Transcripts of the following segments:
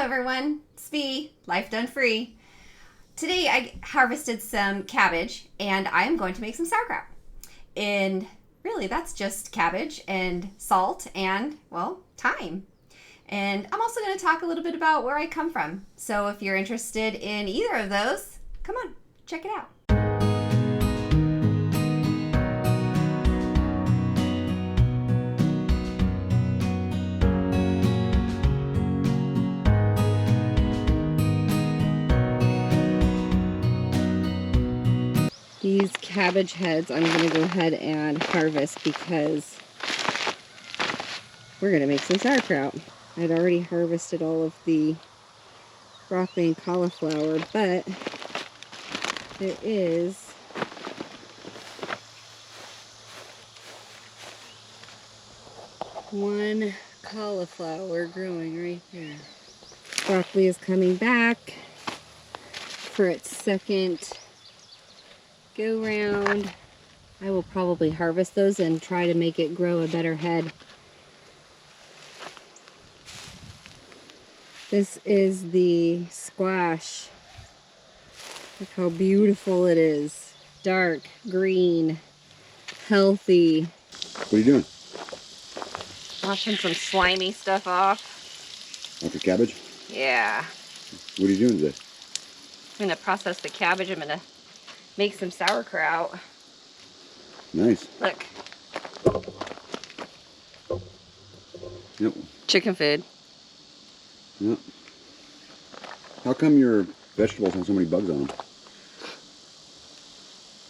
everyone, it's me, Life Done Free. Today I harvested some cabbage and I am going to make some sauerkraut. And really that's just cabbage and salt and, well, thyme. And I'm also going to talk a little bit about where I come from. So if you're interested in either of those, come on, check it out. These cabbage heads I'm going to go ahead and harvest because we're going to make some sauerkraut. I'd already harvested all of the broccoli and cauliflower, but there is one cauliflower growing right there. Broccoli is coming back for its second go round. I will probably harvest those and try to make it grow a better head. This is the squash. Look how beautiful it is. Dark green, healthy. What are you doing? Washing some slimy stuff off. Off your cabbage? Yeah. What are you doing today? I'm gonna process the cabbage. I'm gonna make some sauerkraut. Nice. Look. Yep. Chicken food. Yep. How come your vegetables have so many bugs on them?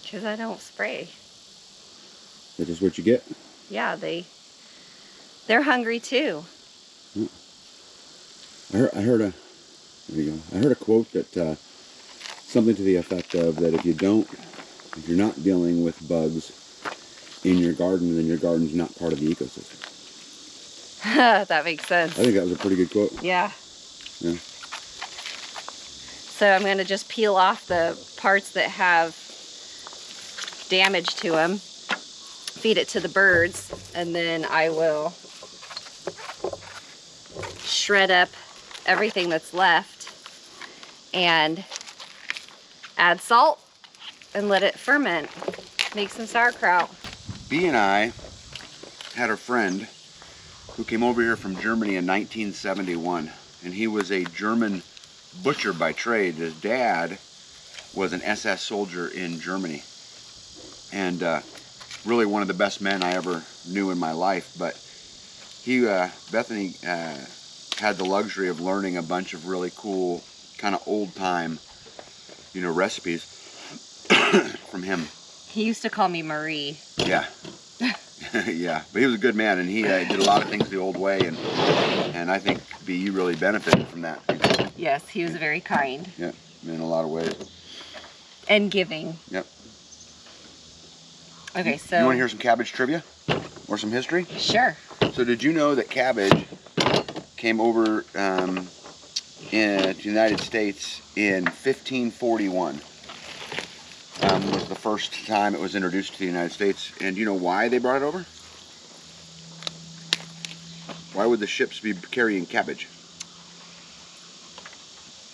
Because I don't spray. That's just what you get? Yeah, they're hungry too. Yep. I heard a quote that something to the effect of that if you're not dealing with bugs in your garden, then your garden's not part of the ecosystem. That makes sense. I think that was a pretty good quote. Yeah. Yeah. So I'm going to just peel off the parts that have damage to them, feed it to the birds, and then I will shred up everything that's left and add salt and let it ferment. Make some sauerkraut. Bee and I had a friend who came over here from Germany in 1971, and he was a German butcher by trade. His dad was an SS soldier in Germany, and really one of the best men I ever knew in my life. But Bethany had the luxury of learning a bunch of really cool kind of old-time recipes from him. He used to call me Marie. Yeah. Yeah, but he was a good man, and he did a lot of things the old way, and I think you really benefited from that. Yes, he was very kind. Yeah, in a lot of ways. And giving. Yep. Okay, so... You want to hear some cabbage trivia? Or some history? Sure. So did you know that cabbage came over to the United States in 1541? Was the first time it was introduced to the United States. And do you know why they brought it over? Why would the ships be carrying cabbage?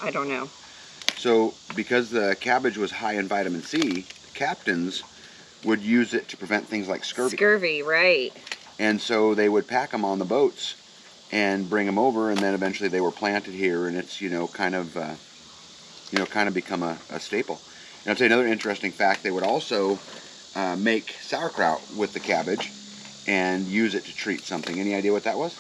I don't know. So, because the cabbage was high in vitamin C, the captains would use it to prevent things like scurvy. Scurvy, right. And so they would pack them on the boats and bring them over, and then eventually they were planted here, and it's kind of become a staple. And I'll tell you another interesting fact. They would also make sauerkraut with the cabbage and use it to treat something. Any idea what that was?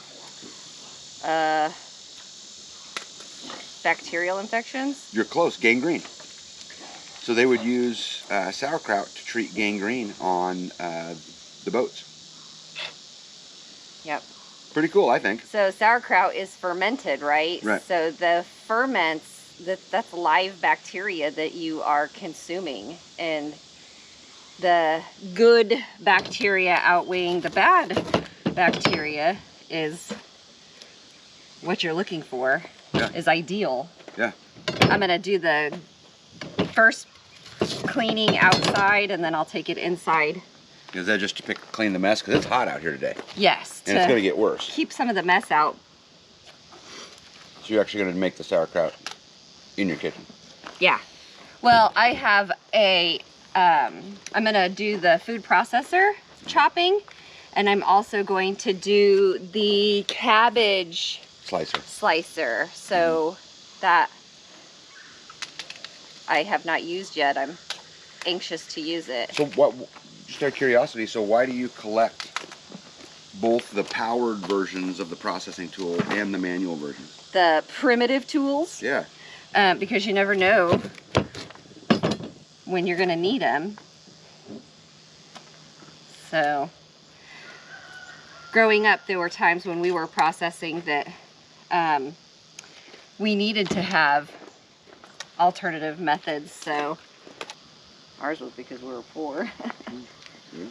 Bacterial infections? You're close. Gangrene. So they would use sauerkraut to treat gangrene on the boats. Yep. Pretty cool, I think. So sauerkraut is fermented, right? Right. So the ferments, that's live bacteria that you are consuming, and the good bacteria outweighing the bad bacteria is what you're looking for. Yeah. Is ideal. Yeah. I'm gonna do the first cleaning outside, and then I'll take it inside. Is that just to clean the mess? Because it's hot out here today. Yes. And it's going to get worse. Keep some of the mess out. So you're actually going to make the sauerkraut in your kitchen? Yeah. Well, I have a, I'm going to do the food processor chopping, and I'm also going to do the cabbage slicer. So that I have not used yet. I'm anxious to use it. So what, just out of curiosity, so why do you collect both the powered versions of the processing tool and the manual versions? The primitive tools? Yeah. Because you never know when you're going to need them. So, growing up, there were times when we were processing that we needed to have alternative methods. So, ours was because we were poor. Yeah.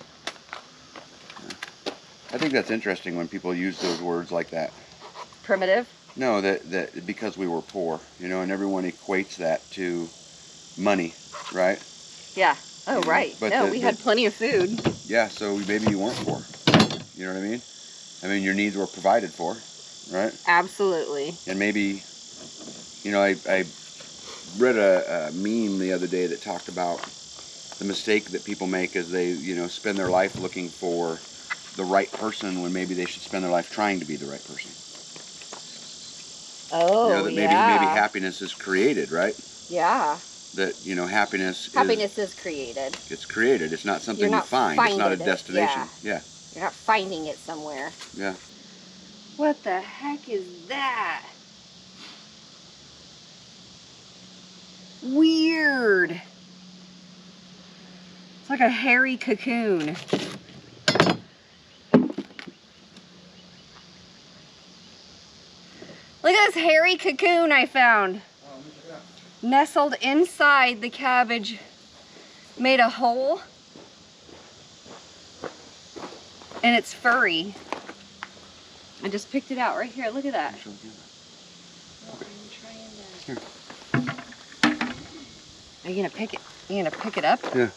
I think that's interesting when people use those words like that. Primitive? No, that because we were poor, you know, and everyone equates that to money, right? Yeah. Oh, right. But no, we had plenty of food. Yeah, so maybe you weren't poor. You know what I mean? I mean, your needs were provided for, right? Absolutely. And maybe, you know, I read a meme the other day that talked about the mistake that people make is they, you know, spend their life looking for the right person when maybe they should spend their life trying to be the right person. Oh, you know, that maybe happiness is created, right? Yeah. That, you know, happiness is created. It's created. It's not something you find. It's not a destination. Yeah. You're not finding it somewhere. Yeah. What the heck is that? Weird. It's like a hairy cocoon. Look at this hairy cocoon I found. Nestled inside the cabbage. Made a hole. And it's furry. I just picked it out right here. Look at that. Here. Are you gonna pick it? You gonna pick it up? Yeah.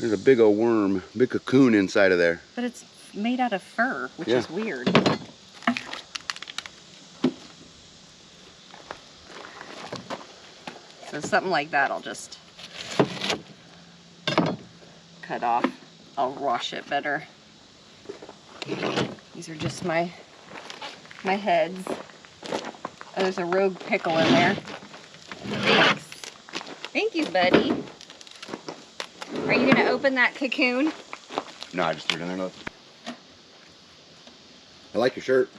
There's a big old worm, big cocoon inside of there. But it's made out of fur, which is weird. So something like that, I'll just cut off. I'll wash it better. These are just my heads. Oh, there's a rogue pickle in there. Thanks. Thank you, buddy. Are you gonna open that cocoon? No, I just threw it in there. Look. I like your shirt.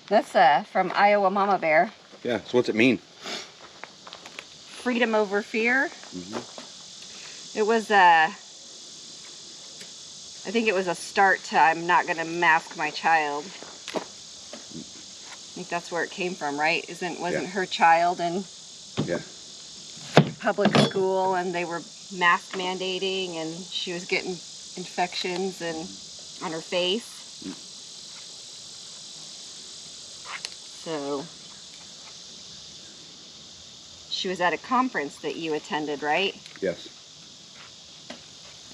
That's from Iowa Mama Bear. Yeah, so what's it mean? Freedom over fear. Mm-hmm. It was I think it was a start to I'm not gonna mask my child. I think that's where it came from, right? Wasn't her child in public school and they were mask mandating and she was getting infections on her face. So she was at a conference that you attended, right? Yes.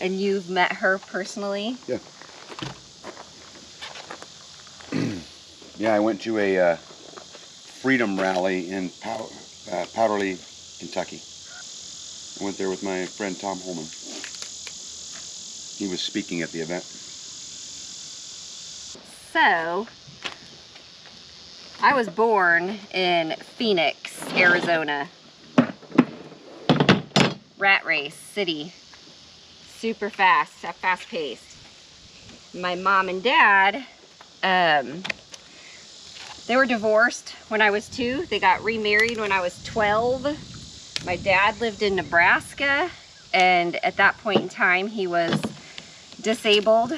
And you've met her personally? Yeah. Yeah, I went to a freedom rally in Powderly, Kentucky. I went there with my friend Tom Holman. He was speaking at the event. So, I was born in Phoenix, Arizona. Rat race city. Super fast, fast-paced. My mom and dad, they were divorced when I was 2. They got remarried when I was 12. My dad lived in Nebraska, and at that point in time, he was disabled.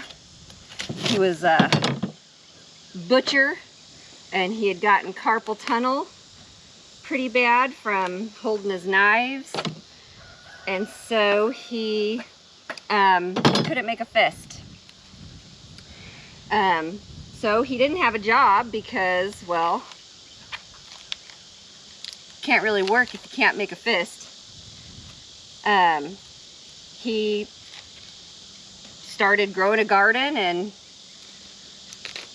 He was a butcher, and he had gotten carpal tunnel pretty bad from holding his knives. And so he couldn't make a fist. So he didn't have a job because, well, can't really work if you can't make a fist. He started growing a garden and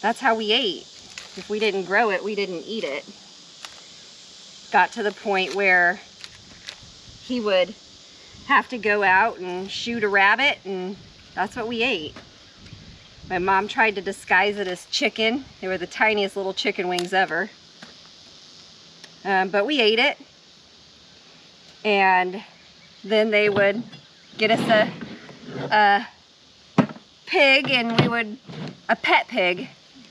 that's how we ate. if we didn't grow it, we didn't eat it. Got to the point where he would have to go out and shoot a rabbit, and that's what we ate. My mom tried to disguise it as chicken. They were the tiniest little chicken wings ever. But we ate it. And then they would get us a pig, and a pet pig.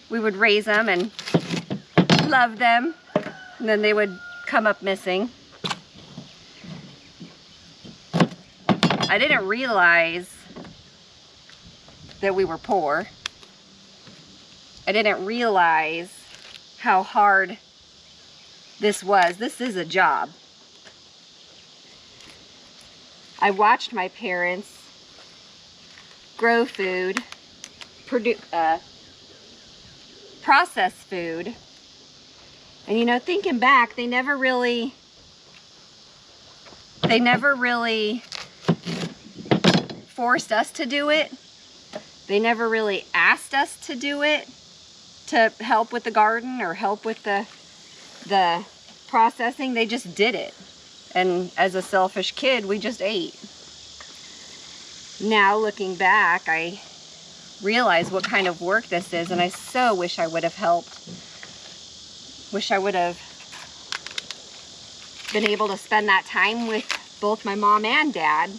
We would raise them and love them. And then they would come up missing. I didn't realize that we were poor. I didn't realize how hard this was. This is a job. I watched my parents grow food, process food, and you know, thinking back, they never really forced us to do it. They never really asked us to do it, to help with the garden or help with the processing. They just did it. And as a selfish kid, we just ate. Now looking back, I realize what kind of work this is, and I so wish I would have helped. Wish I would have been able to spend that time with both my mom and dad.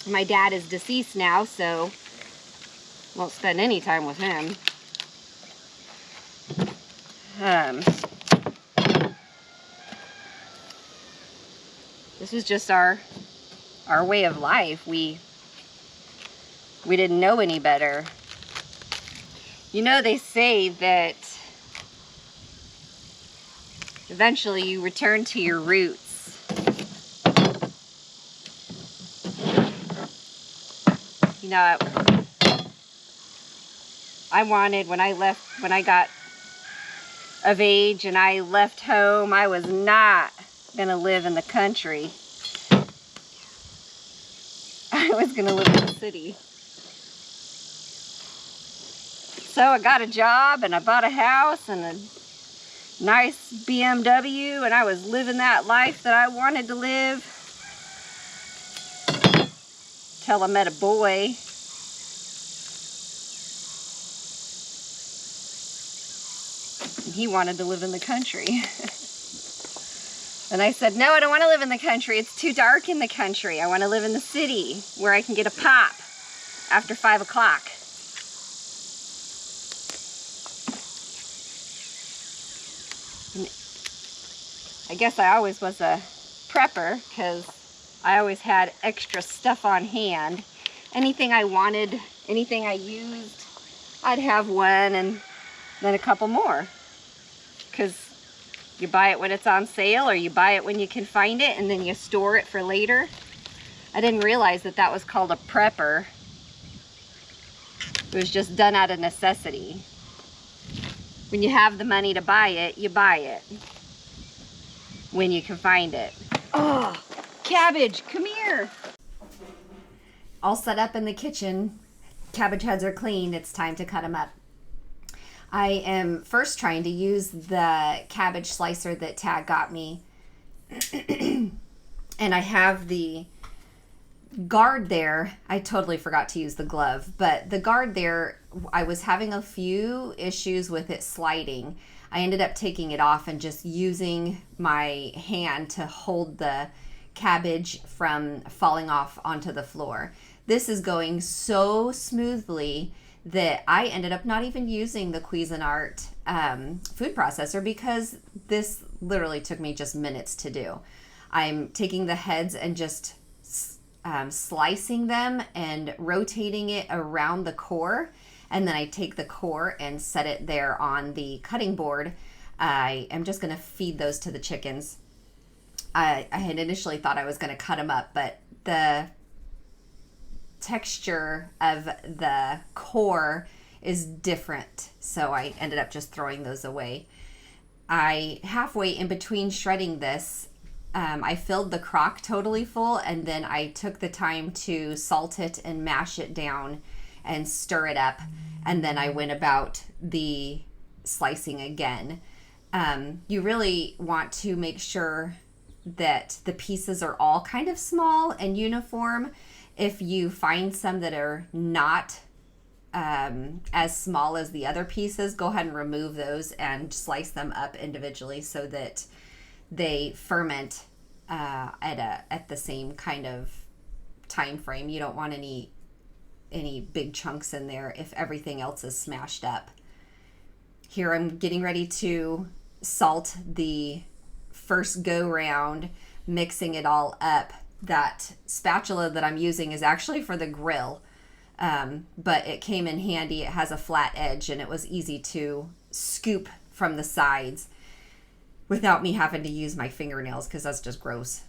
My dad is deceased now, so won't spend any time with him. This was just our way of life. We didn't know any better. You know, they say that eventually you return to your roots. You know, I wanted, when I got of age and I left home, I was not gonna live in the country. I was gonna live in the city. So I got a job and I bought a house and a nice BMW, and I was living that life that I wanted to live till I met a boy. And he wanted to live in the country. And I said, no, I don't want to live in the country. It's too dark in the country. I want to live in the city where I can get a pop after 5 o'clock. I guess I always was a prepper because I always had extra stuff on hand. Anything I wanted, anything I used, I'd have one and then a couple more. Because you buy it when it's on sale, or you buy it when you can find it, and then you store it for later. I didn't realize that that was called a prepper. It was just done out of necessity. When you have the money to buy it, you buy it. When you can find it. Oh, cabbage, come here. All set up in the kitchen. Cabbage heads are clean. It's time to cut them up. I am first trying to use the cabbage slicer that Tag got me. And I have the guard there. I totally forgot to use the glove, but the guard there, I was having a few issues with it sliding. I ended up taking it off and just using my hand to hold the cabbage from falling off onto the floor. This is going so smoothly that I ended up not even using the Cuisinart food processor, because this literally took me just minutes to do. I'm taking the heads and just slicing them and rotating it around the core, and then I take the core and set it there on the cutting board. I am just going to feed those to the chickens. I had initially thought I was going to cut them up, but the texture of the core is different, so I ended up just throwing those away. I halfway in between shredding this, I filled the crock totally full, and then I took the time to salt it and mash it down and stir it up, and then I went about the slicing again. You really want to make sure that the pieces are all kind of small and uniform. If you find some that are not as small as the other pieces, go ahead and remove those and slice them up individually so that they ferment at the same kind of time frame. You don't want any big chunks in there if everything else is smashed up. Here I'm getting ready to salt the first go round, mixing it all up. That spatula that I'm using is actually for the grill, but it came in handy. It has a flat edge and it was easy to scoop from the sides without me having to use my fingernails, because that's just gross.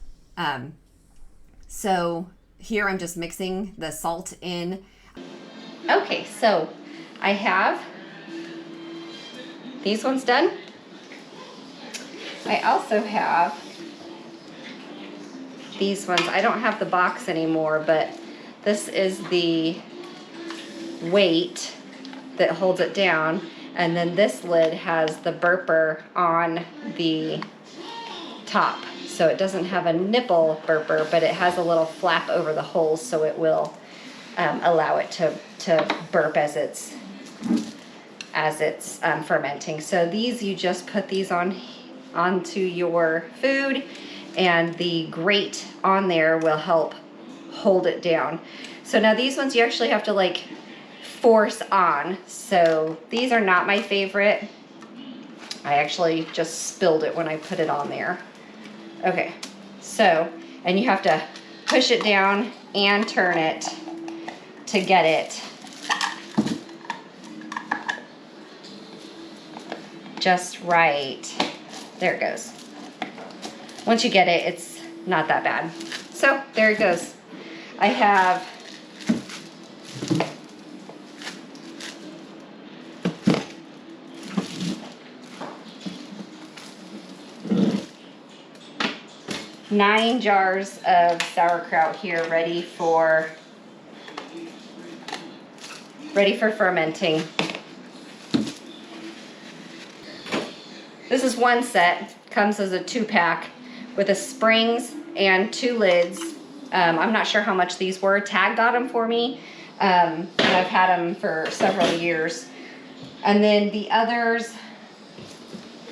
So here I'm just mixing the salt in. Okay, so I have these ones done. I also have these ones. I don't have the box anymore, but this is the weight that holds it down, and then this lid has the burper on the top. So it doesn't have a nipple burper, but it has a little flap over the holes, so it will allow it to burp as it's fermenting. So these, you just put these onto your food, and the grate on there will help hold it down. So now these ones you actually have to like force on. So these are not my favorite. I actually just spilled it when I put it on there. Okay, so, and you have to push it down and turn it to get it just right. There it goes. Once you get it, it's not that bad. So there it goes. I have nine jars of sauerkraut here ready for fermenting. This is one set, comes as a 2-pack with a springs and 2 lids. I'm not sure how much these were. Tag got them for me. I've had them for several years. And then the others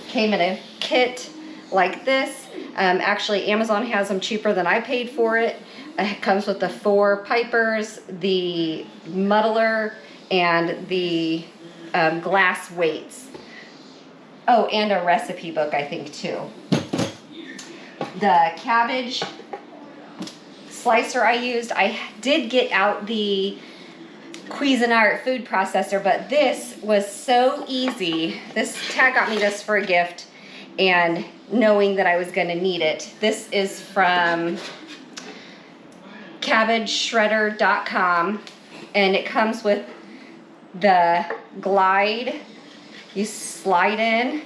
came in a kit like this. Actually, Amazon has them cheaper than I paid for it. It comes with the 4 pipers, the muddler, and the glass weights. Oh, and a recipe book, I think, too. The Cabbage Slicer I used, I did get out the Cuisinart food processor, but this was so easy. This Tag got me this for a gift, and knowing that I was going to need it. This is from cabbageshredder.com, and it comes with the glide. You slide in,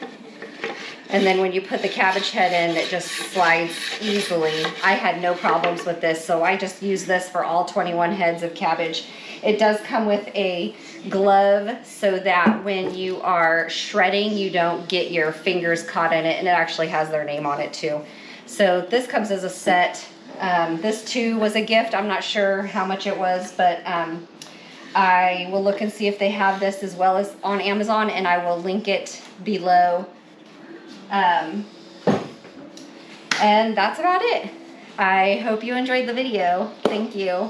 and then when you put the cabbage head in, it just slides easily. I had no problems with this, so I just use this for all 21 heads of cabbage. It does come with a glove so that when you are shredding, you don't get your fingers caught in it, and it actually has their name on it too. So this comes as a set. This too was a gift. I'm not sure how much it was, but I will look and see if they have this as well as on Amazon, and I will link it below. And that's about it. I hope you enjoyed the video. Thank you.